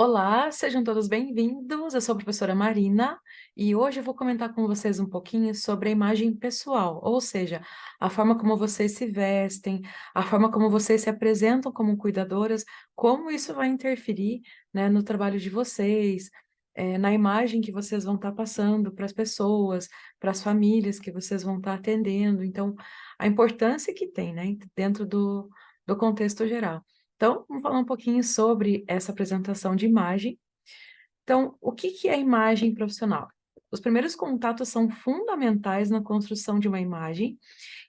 Olá, sejam todos bem-vindos. Eu sou a professora Marina e hoje eu vou comentar com vocês um pouquinho sobre a imagem pessoal, ou seja, a forma como vocês se vestem, a forma como vocês se apresentam como cuidadoras, como isso vai interferir, né, no trabalho de vocês, na imagem que vocês vão estar passando para as pessoas, para as famílias que vocês vão estar atendendo. Então, a importância que tem, né, dentro do contexto geral. Então, vamos falar um pouquinho sobre essa apresentação de imagem. Então, o que que é imagem profissional? Os primeiros contatos são fundamentais na construção de uma imagem,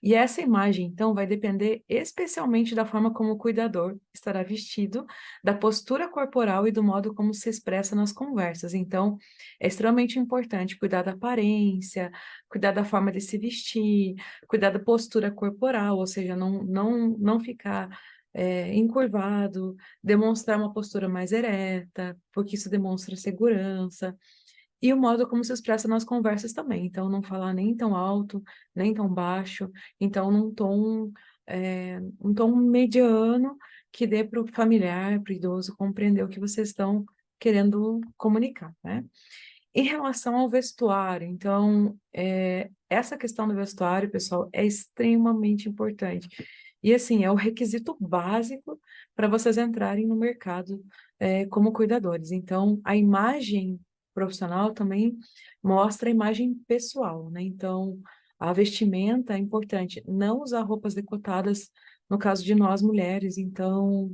e essa imagem, então, vai depender especialmente da forma como o cuidador estará vestido, da postura corporal e do modo como se expressa nas conversas. Então, é extremamente importante cuidar da aparência, cuidar da forma de se vestir, cuidar da postura corporal, ou seja, não ficar encurvado, demonstrar uma postura mais ereta, porque isso demonstra segurança, e o modo como se expressa nas conversas também. Então, não falar nem tão alto, nem tão baixo, então um tom mediano que dê para o familiar, para o idoso compreender o que vocês estão querendo comunicar, né? Em relação ao vestuário, então, essa questão do vestuário, pessoal, é extremamente importante. E, assim, é o requisito básico para vocês entrarem no mercado, como cuidadores. Então, a imagem profissional também mostra a imagem pessoal, né? Então, a vestimenta é importante. Não usar roupas decotadas, no caso de nós mulheres. Então,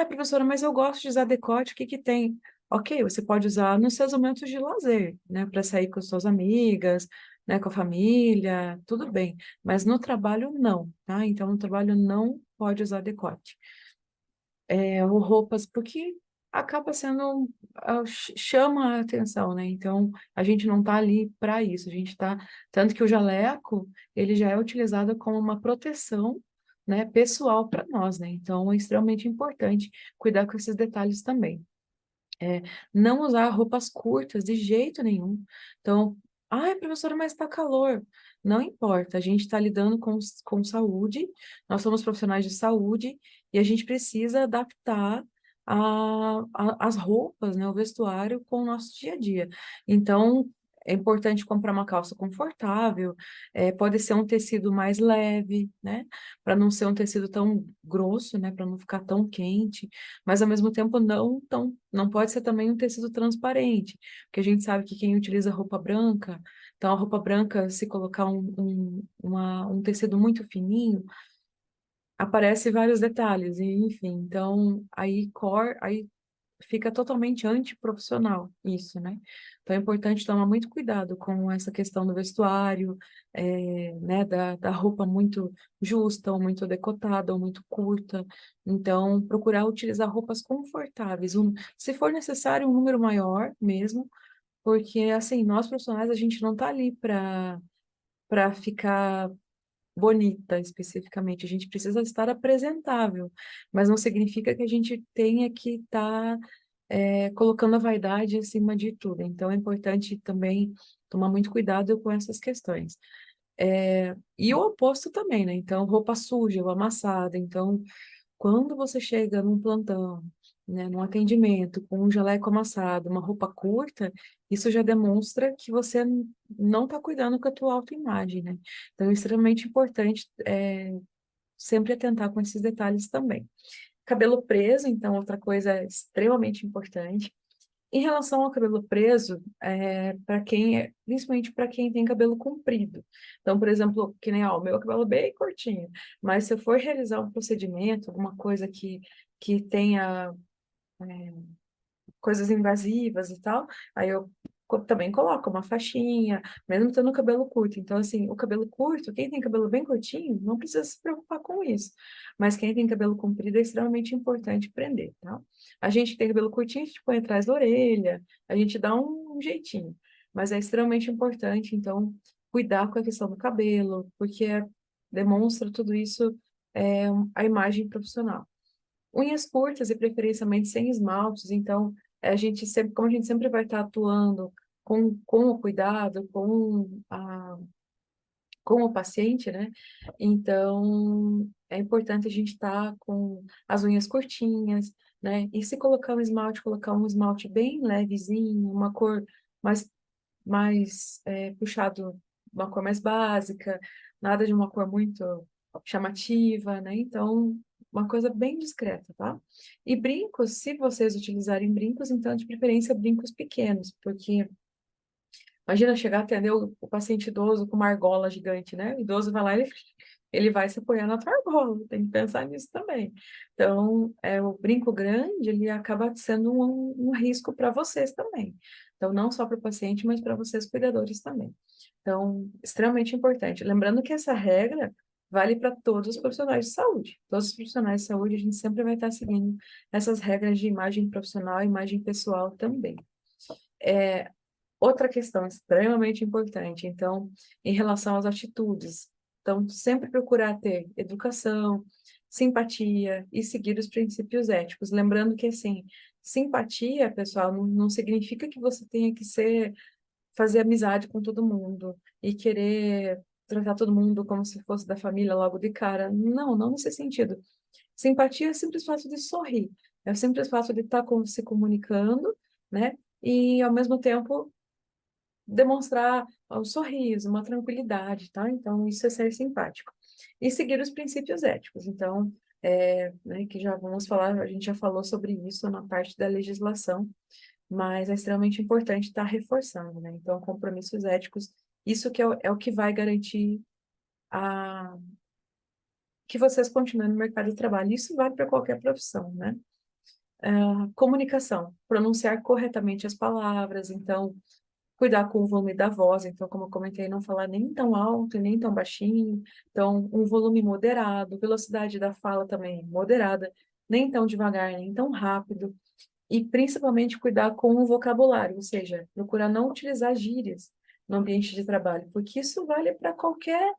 professora, mas eu gosto de usar decote, o que que tem? Ok, você pode usar nos seus momentos de lazer, né, para sair com as suas amigas, né, com a família, tudo bem, mas no trabalho não, tá? Então, no trabalho não pode usar decote. Ou roupas, porque acaba sendo, chama a atenção, né? Então, a gente não tá ali para isso, a gente tá, tanto que o jaleco, ele já é utilizado como uma proteção, né, pessoal para nós, né? Então, é extremamente importante cuidar com esses detalhes também. É, não usar roupas curtas de jeito nenhum. Então, ai, professora, mas está calor. Não importa, a gente está lidando com saúde, nós somos profissionais de saúde e a gente precisa adaptar as roupas, né, o vestuário com o nosso dia a dia. Então, é importante comprar uma calça confortável, pode ser um tecido mais leve, né, para não ser um tecido tão grosso, né, para não ficar tão quente, mas ao mesmo tempo não pode ser também um tecido transparente, porque a gente sabe que quem utiliza roupa branca, então a roupa branca, se colocar um tecido muito fininho, aparece vários detalhes, e enfim, então aí fica totalmente antiprofissional isso, né? Então é importante tomar muito cuidado com essa questão do vestuário, né, da roupa muito justa, ou muito decotada, ou muito curta. Então, procurar utilizar roupas confortáveis, se for necessário, um número maior mesmo, porque, assim, nós profissionais, a gente não está ali para ficar bonita especificamente, a gente precisa estar apresentável, mas não significa que a gente tenha que estar colocando a vaidade acima de tudo. Então, é importante também tomar muito cuidado com essas questões. E o oposto também, né? Então, roupa suja ou amassada. Então, quando você chega num plantão, né, num atendimento com um jaleco amassado, uma roupa curta, isso já demonstra que você não está cuidando com a tua autoimagem, né? Então, é extremamente importante sempre atentar com esses detalhes também. Cabelo preso, então, outra coisa extremamente importante. Em relação ao cabelo preso, principalmente para quem tem cabelo comprido. Então, por exemplo, que nem o meu cabelo é bem curtinho, mas se eu for realizar um procedimento, alguma coisa que tenha coisas invasivas e tal, aí eu também coloco uma faixinha, mesmo tendo cabelo curto. Então, assim, o cabelo curto, quem tem cabelo bem curtinho, não precisa se preocupar com isso. Mas quem tem cabelo comprido é extremamente importante prender, tá? A gente que tem cabelo curtinho, a gente põe atrás da orelha, a gente dá um jeitinho. Mas é extremamente importante, então, cuidar com a questão do cabelo, porque demonstra tudo isso, a imagem profissional. Unhas curtas e preferencialmente sem esmaltes, então a gente sempre, como a gente sempre vai estar atuando com o cuidado, com o paciente, né? Então é importante a gente estar com as unhas curtinhas, né? E se colocar um esmalte bem levezinho, uma cor mais puxado, uma cor mais básica, nada de uma cor muito chamativa, né? Então, uma coisa bem discreta, tá? E brincos, se vocês utilizarem brincos, então, de preferência, brincos pequenos, porque imagina chegar a atender o paciente idoso com uma argola gigante, né? O idoso vai lá e ele vai se apoiar na tua argola, tem que pensar nisso também. Então, o brinco grande, ele acaba sendo um risco para vocês também. Então, não só para o paciente, mas para vocês cuidadores também. Então, extremamente importante. Lembrando que essa regra vale para todos os profissionais de saúde. Todos os profissionais de saúde, a gente sempre vai estar seguindo essas regras de imagem profissional e imagem pessoal também. Outra questão extremamente importante, então, em relação às atitudes. Então, sempre procurar ter educação, simpatia e seguir os princípios éticos. Lembrando que, assim, simpatia, pessoal, não significa que você tenha que fazer amizade com todo mundo e querer tratar todo mundo como se fosse da família logo de cara. Não, não nesse sentido. Simpatia é o simples fato de sorrir, é o simples fato de estar se comunicando, né? E, ao mesmo tempo, demonstrar um sorriso, uma tranquilidade, tá? Então, isso é ser simpático. E seguir os princípios éticos. Então, né, que já vamos falar, a gente já falou sobre isso na parte da legislação, mas é extremamente importante estar reforçando, né? Então, compromissos éticos, isso que é o que vai garantir a, que vocês continuem no mercado de trabalho. Isso vale para qualquer profissão, né? Comunicação, pronunciar corretamente as palavras, então, cuidar com o volume da voz, então, como eu comentei, não falar nem tão alto e nem tão baixinho, então, um volume moderado, velocidade da fala também moderada, nem tão devagar, nem tão rápido, e principalmente cuidar com o vocabulário, ou seja, procurar não utilizar gírias no ambiente de trabalho, porque isso vale para qualquer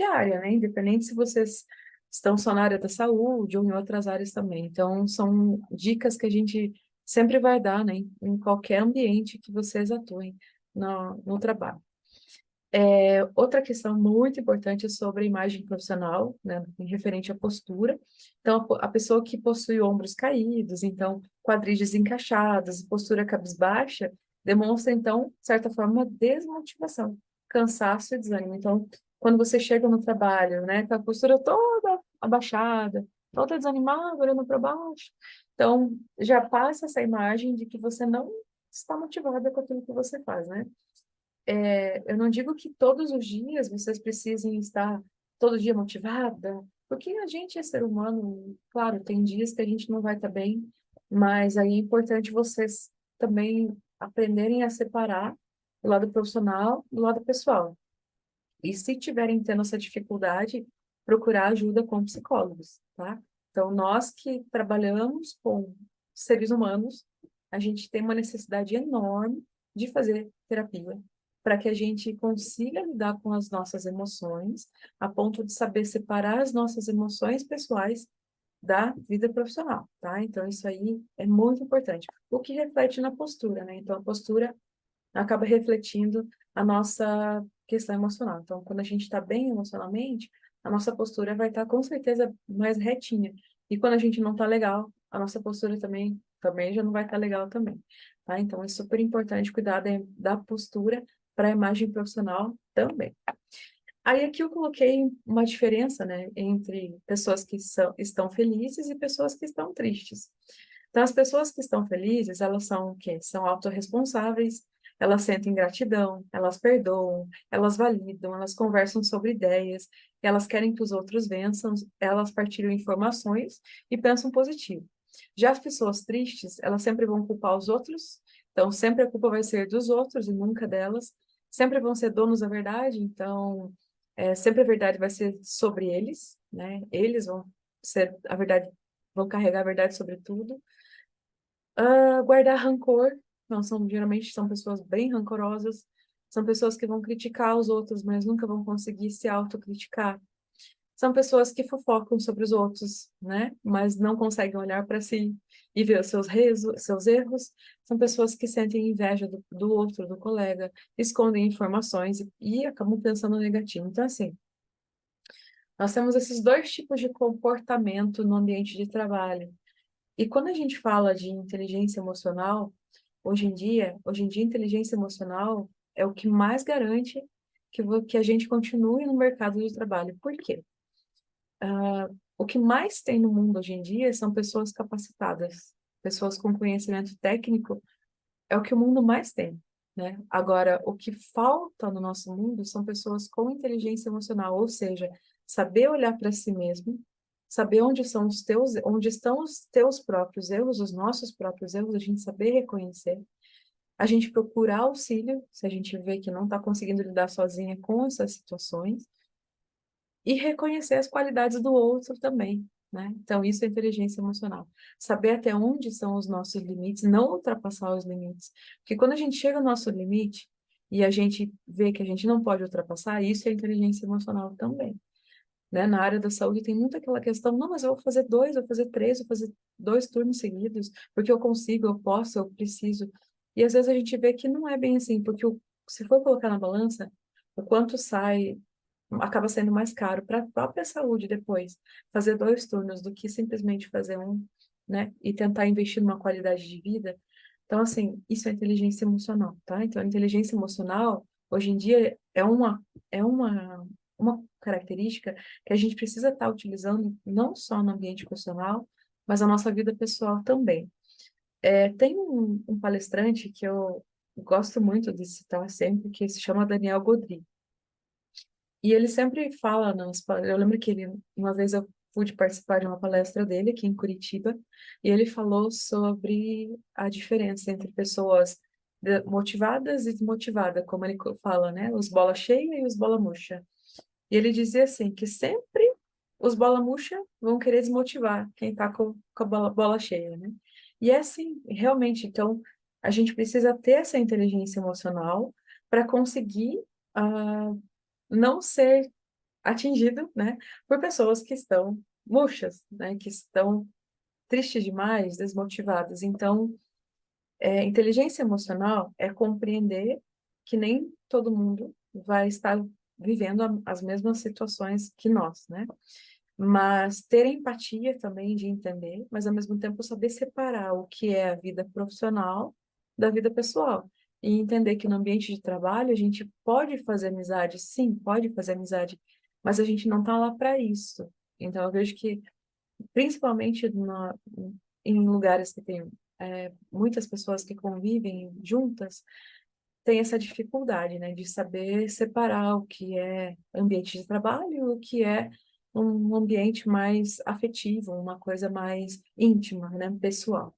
área, né? Independente se vocês estão só na área da saúde ou em outras áreas também. Então, são dicas que a gente sempre vai dar, né, em qualquer ambiente que vocês atuem no trabalho. Outra questão muito importante é sobre a imagem profissional, né, em referente à postura. Então, a pessoa que possui ombros caídos, então, quadris desencaixados, postura cabisbaixa, demonstra, então, de certa forma, desmotivação, cansaço e desânimo. Então, quando você chega no trabalho, né, com a postura toda abaixada, toda desanimada, olhando para baixo, então, já passa essa imagem de que você não está motivada com aquilo que você faz, né? Eu não digo que todos os dias vocês precisem estar todo dia motivada, porque a gente é ser humano, claro, tem dias que a gente não vai estar bem, mas aí é importante vocês também aprenderem a separar o lado profissional do lado pessoal. E se tiverem tendo essa dificuldade, procurar ajuda com psicólogos, tá? Então, nós que trabalhamos com seres humanos, a gente tem uma necessidade enorme de fazer terapia, para que a gente consiga lidar com as nossas emoções, a ponto de saber separar as nossas emoções pessoais da vida profissional, tá? Então, isso aí é muito importante. O que reflete na postura, né? Então, a postura acaba refletindo a nossa questão emocional. Então, quando a gente está bem emocionalmente, a nossa postura vai estar com certeza mais retinha. E quando a gente não está legal, a nossa postura também já não vai estar legal também. Tá? Então, é super importante cuidar da postura para a imagem profissional também. Aí aqui eu coloquei uma diferença, né, entre pessoas que estão felizes e pessoas que estão tristes. Então, as pessoas que estão felizes, elas são o quê? São autorresponsáveis, elas sentem gratidão, elas perdoam, elas validam, elas conversam sobre ideias, elas querem que os outros vençam, elas partilham informações e pensam positivo. Já as pessoas tristes, elas sempre vão culpar os outros, então sempre a culpa vai ser dos outros e nunca delas, sempre vão ser donos da verdade, então sempre a verdade vai ser sobre eles, né? Eles vão ser a verdade, vão carregar a verdade sobre tudo. Guardar rancor, não são geralmente são pessoas bem rancorosas, são pessoas que vão criticar os outros, mas nunca vão conseguir se autocriticar. São pessoas que fofocam sobre os outros, né? Mas não conseguem olhar para si e ver os seus erros. São pessoas que sentem inveja do outro, do colega, escondem informações e acabam pensando negativo. Então, assim, nós temos esses dois tipos de comportamento no ambiente de trabalho. E quando a gente fala de inteligência emocional, hoje em dia, inteligência emocional é o que mais garante que a gente continue no mercado de trabalho. Por quê? O que mais tem no mundo hoje em dia são pessoas capacitadas, pessoas com conhecimento técnico, é o que o mundo mais tem, né? Agora, o que falta no nosso mundo são pessoas com inteligência emocional, ou seja, saber olhar para si mesmo, saber onde estão os teus próprios erros, os nossos próprios erros, a gente saber reconhecer, a gente procurar auxílio, se a gente vê que não está conseguindo lidar sozinha com essas situações, e reconhecer as qualidades do outro também, né? Então, isso é inteligência emocional. Saber até onde são os nossos limites, não ultrapassar os limites. Porque quando a gente chega ao nosso limite e a gente vê que a gente não pode ultrapassar, isso é inteligência emocional também, né? Na área da saúde tem muito aquela questão, não, mas eu vou fazer dois, eu vou fazer três, eu vou fazer 2 turnos seguidos, porque eu consigo, eu posso, eu preciso. E às vezes a gente vê que não é bem assim, porque se for colocar na balança, o quanto sai acaba sendo mais caro para a própria saúde depois, fazer 2 turnos do que simplesmente fazer um, né? E tentar investir numa qualidade de vida. Então, assim, isso é inteligência emocional, tá? Então, a inteligência emocional, hoje em dia, é uma característica que a gente precisa estar utilizando não só no ambiente profissional, mas na nossa vida pessoal também. Tem um palestrante que eu gosto muito de citar sempre, que se chama Daniel Godry. E ele sempre fala eu lembro que uma vez eu pude participar de uma palestra dele aqui em Curitiba, e ele falou sobre a diferença entre pessoas motivadas e desmotivadas, como ele fala, né? Os bola cheia e os bola murcha. E ele dizia assim, que sempre os bola murcha vão querer desmotivar quem está com a bola cheia, né? E é assim, realmente, então, a gente precisa ter essa inteligência emocional para conseguir não ser atingido, né, por pessoas que estão murchas, né, que estão tristes demais, desmotivadas. Então, inteligência emocional é compreender que nem todo mundo vai estar vivendo as mesmas situações que nós, né? Mas ter empatia também de entender, mas ao mesmo tempo saber separar o que é a vida profissional da vida pessoal. E entender que no ambiente de trabalho a gente pode fazer amizade, sim, pode fazer amizade, mas a gente não está lá para isso. Então eu vejo que, principalmente em lugares que tem muitas pessoas que convivem juntas, tem essa dificuldade, né, de saber separar o que é ambiente de trabalho e o que é um ambiente mais afetivo, uma coisa mais íntima, né, pessoal,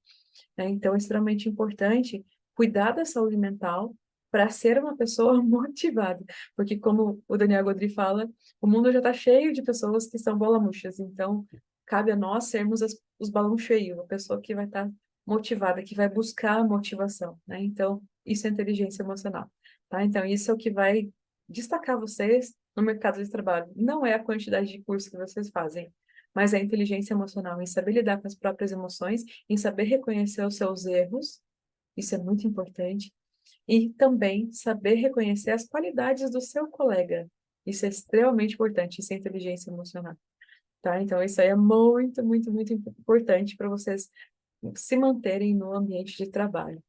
né? Então, é extremamente importante cuidar da saúde mental para ser uma pessoa motivada, porque como o Daniel Godry fala, o mundo já está cheio de pessoas que são bola murchas, então cabe a nós sermos os balões cheios, a pessoa que vai estar motivada, que vai buscar a motivação, né? Então, isso é inteligência emocional, tá? Então, isso é o que vai destacar vocês no mercado de trabalho. Não é a quantidade de cursos que vocês fazem, mas é a inteligência emocional, em saber lidar com as próprias emoções, em saber reconhecer os seus erros, isso é muito importante, e também saber reconhecer as qualidades do seu colega. Isso é extremamente importante, isso é inteligência emocional, tá? Então, isso aí é muito, muito, muito importante para vocês se manterem no ambiente de trabalho.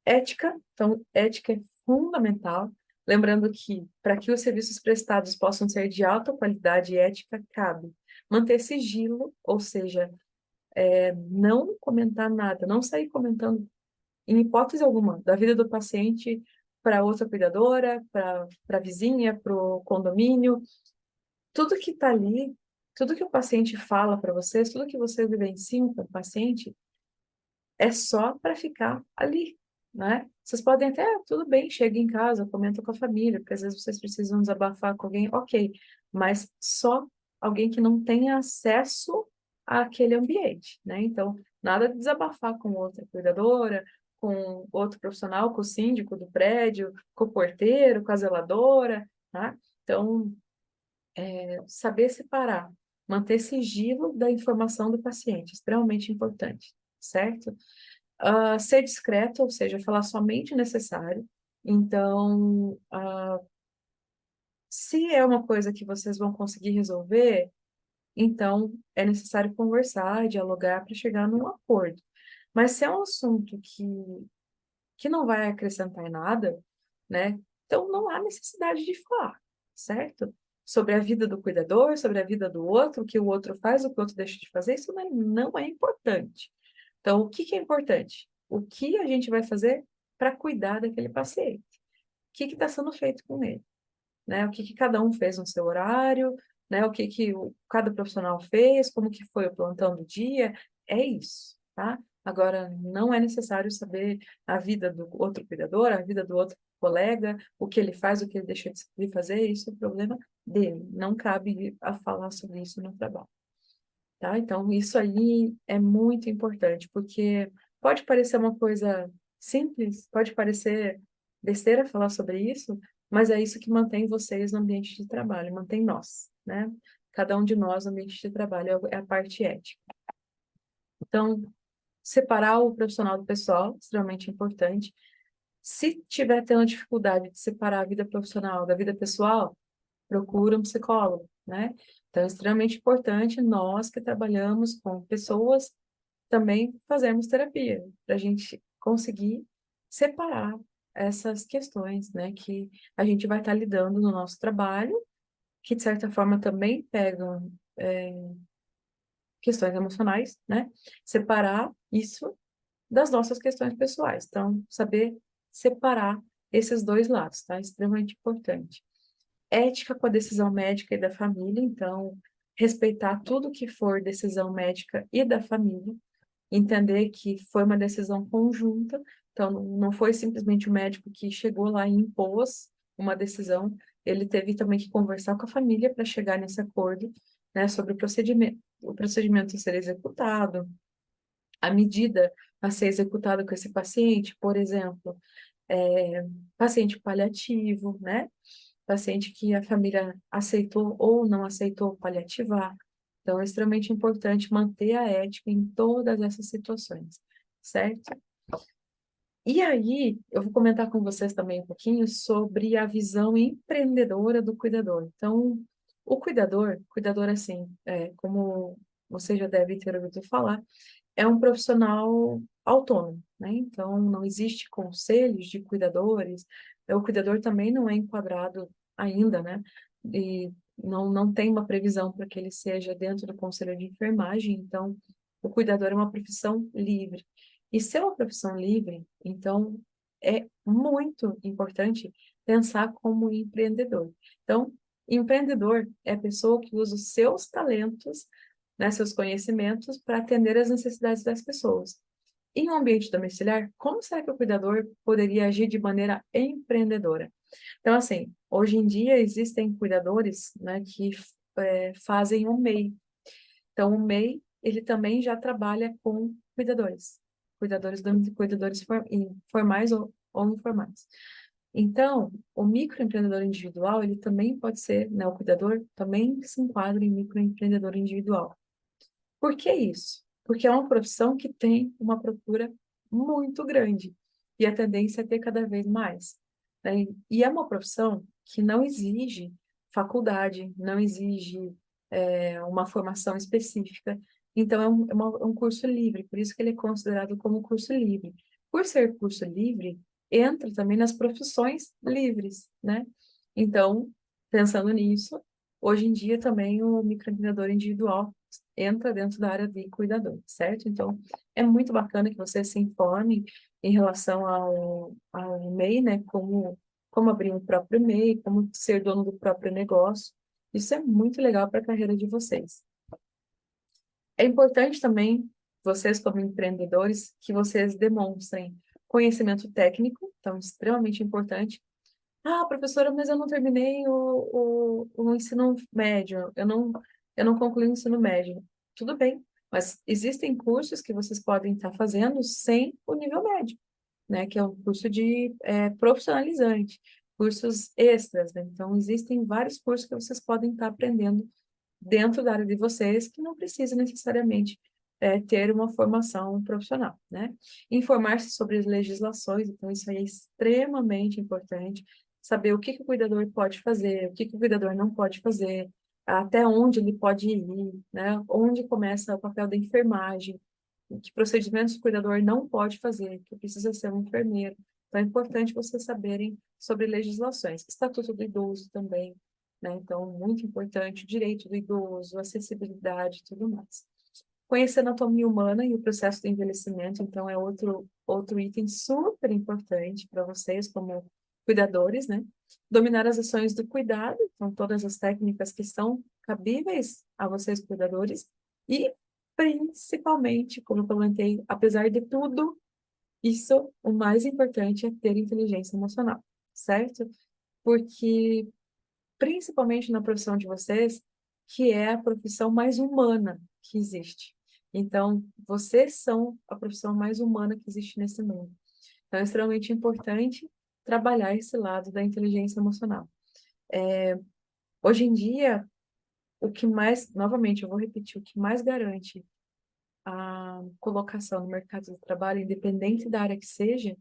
Ética, então, ética é fundamental. Lembrando que, para que os serviços prestados possam ser de alta qualidade e ética, cabe manter sigilo, ou seja, não comentar nada, não sair comentando, em hipótese alguma, da vida do paciente para outra cuidadora, para a vizinha, para o condomínio. Tudo que está ali, tudo que o paciente fala para vocês, tudo que vocês vivenciam com o paciente, é só para ficar ali, né? Vocês podem até, tudo bem, chega em casa, comenta com a família, porque às vezes vocês precisam desabafar com alguém, ok, mas só alguém que não tenha acesso àquele ambiente, né? Então, nada de desabafar com outra cuidadora, com outro profissional, com o síndico do prédio, com o porteiro, com a zeladora, tá? Então, saber separar, manter sigilo da informação do paciente, extremamente importante, certo? Ser discreto, ou seja, falar somente o necessário. Então, se é uma coisa que vocês vão conseguir resolver, então é necessário conversar, dialogar para chegar num acordo. Mas se é um assunto que não vai acrescentar em nada, né? Então não há necessidade de falar, certo? Sobre a vida do cuidador, sobre a vida do outro, o que o outro faz, o que o outro deixa de fazer, isso não é importante. Então, o que que é importante? O que a gente vai fazer para cuidar daquele paciente? O que está sendo feito com ele? Né? O que que cada um fez no seu horário, né? O que que cada profissional fez, como que foi o plantão do dia, é isso, tá? Agora, não é necessário saber a vida do outro cuidador, a vida do outro colega, o que ele faz, o que ele deixa de fazer, isso é problema dele. Não cabe a falar sobre isso no trabalho, tá? Então, isso aí é muito importante, porque pode parecer uma coisa simples, pode parecer besteira falar sobre isso, mas é isso que mantém vocês no ambiente de trabalho, mantém nós, né? Cada um de nós no ambiente de trabalho é a parte ética. Então, separar o profissional do pessoal, extremamente importante. Se tiver tendo dificuldade de separar a vida profissional da vida pessoal, procura um psicólogo, né? Então, é extremamente importante nós que trabalhamos com pessoas também fazermos terapia, para a gente conseguir separar essas questões, né, que a gente vai estar lidando no nosso trabalho, que de certa forma também pegam questões emocionais, né? Separar isso das nossas questões pessoais. Então, saber separar esses dois lados, tá? Extremamente importante. Ética com a decisão médica e da família, então, respeitar tudo que for decisão médica e da família, entender que foi uma decisão conjunta, então não foi simplesmente o médico que chegou lá e impôs uma decisão, ele teve também que conversar com a família para chegar nesse acordo, né, sobre o procedimento a ser executado, a medida a ser executada com esse paciente, por exemplo, paciente paliativo, né? Paciente que a família aceitou ou não aceitou paliativar. Então, é extremamente importante manter a ética em todas essas situações, certo? E aí, eu vou comentar com vocês também um pouquinho sobre a visão empreendedora do cuidador. Então, o cuidador assim, como você já deve ter ouvido falar, é um profissional autônomo, né? Então, não existe conselhos de cuidadores, o cuidador também não é enquadrado ainda, né? E não tem uma previsão para que ele seja dentro do conselho de enfermagem, então, o cuidador é uma profissão livre. E ser uma profissão livre, então, é muito importante pensar como empreendedor. Então, empreendedor é a pessoa que usa os seus talentos, né, seus conhecimentos para atender às necessidades das pessoas. Em um ambiente domiciliar, como será que o cuidador poderia agir de maneira empreendedora? Então, assim, hoje em dia existem cuidadores, né, que fazem o MEI. Então, o MEI, ele também já trabalha com cuidadores formais ou informais. Então, o microempreendedor individual, ele também pode ser, né, o cuidador também se enquadra em microempreendedor individual. Por que isso? Porque é uma profissão que tem uma procura muito grande e a tendência é ter cada vez mais, né? E é uma profissão que não exige faculdade, não exige uma formação específica. Então, é um curso livre, por isso que ele é considerado como curso livre. Por ser curso livre, entra também nas profissões livres, né? Então, pensando nisso, hoje em dia também o microempreendedor individual entra dentro da área de cuidador, certo? Então, é muito bacana que você se informe em relação ao MEI, né? Como abrir um próprio MEI, como ser dono do próprio negócio. Isso é muito legal para a carreira de vocês. É importante também, vocês como empreendedores, que vocês demonstrem conhecimento técnico, então, extremamente importante. Ah, professora, mas eu não terminei o ensino médio, eu não concluí o ensino médio. Tudo bem, mas existem cursos que vocês podem estar fazendo sem o nível médio, né? Que é um curso de profissionalizante, cursos extras, né? Então, existem vários cursos que vocês podem estar aprendendo dentro da área de vocês que não precisa necessariamente ter uma formação profissional, né? Informar-se sobre as legislações, então isso aí é extremamente importante, saber o que que o cuidador pode fazer, o que que o cuidador não pode fazer, até onde ele pode ir, né? Onde começa o papel da enfermagem, que procedimentos o cuidador não pode fazer, que precisa ser um enfermeiro. Então, é importante vocês saberem sobre legislações. Estatuto do idoso também, né? Então, muito importante, direito do idoso, acessibilidade e tudo mais. Conhecer a anatomia humana e o processo do envelhecimento, então, é outro item super importante para vocês, como cuidadores, né? Dominar as ações do cuidado, então, todas as técnicas que são cabíveis a vocês, cuidadores, e, principalmente, como eu comentei, apesar de tudo, isso, o mais importante é ter inteligência emocional, certo? Porque, principalmente na profissão de vocês, que é a profissão mais humana que existe. Então, vocês são a profissão mais humana que existe nesse mundo. Então, é extremamente importante trabalhar esse lado da inteligência emocional. Hoje em dia, o que mais, novamente, eu vou repetir, o que mais garante a colocação no mercado de trabalho, independente da área que seja,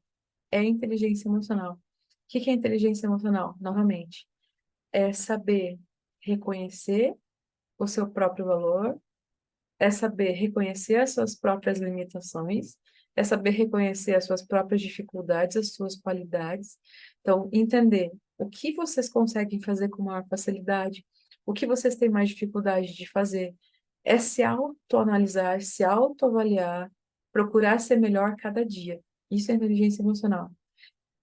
é a inteligência emocional. O que é inteligência emocional? Novamente, é saber reconhecer o seu próprio valor, é saber reconhecer as suas próprias limitações, é saber reconhecer as suas próprias dificuldades, as suas qualidades. Então, entender o que vocês conseguem fazer com maior facilidade, o que vocês têm mais dificuldade de fazer, é se autoanalisar, se autoavaliar, procurar ser melhor cada dia. Isso é inteligência emocional.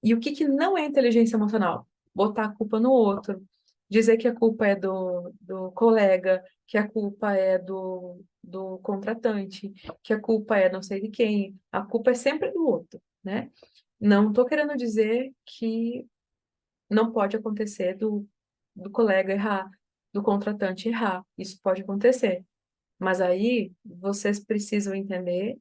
E o que que não é inteligência emocional? Botar a culpa no outro, dizer que a culpa é do colega, que a culpa é do contratante, que a culpa é não sei de quem, a culpa é sempre do outro, né? Não estou querendo dizer que não pode acontecer do colega errar, do contratante errar, isso pode acontecer. Mas aí vocês precisam entender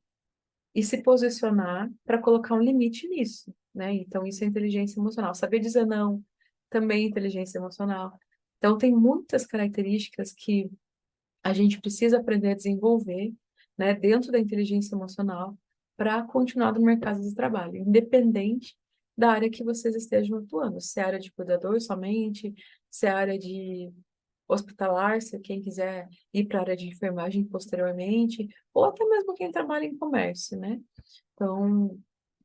e se posicionar para colocar um limite nisso, né? Então, isso é inteligência emocional. Saber dizer não também é inteligência emocional. Então, tem muitas características que a gente precisa aprender a desenvolver, né, dentro da inteligência emocional para continuar no mercado de trabalho, independente da área que vocês estejam atuando, se é área de cuidador somente, se é área de hospitalar, se quem quiser ir para a área de enfermagem posteriormente, ou até mesmo quem trabalha em comércio, né? Então,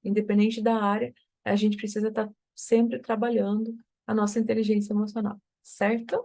independente da área, a gente precisa estar sempre trabalhando a nossa inteligência emocional, certo?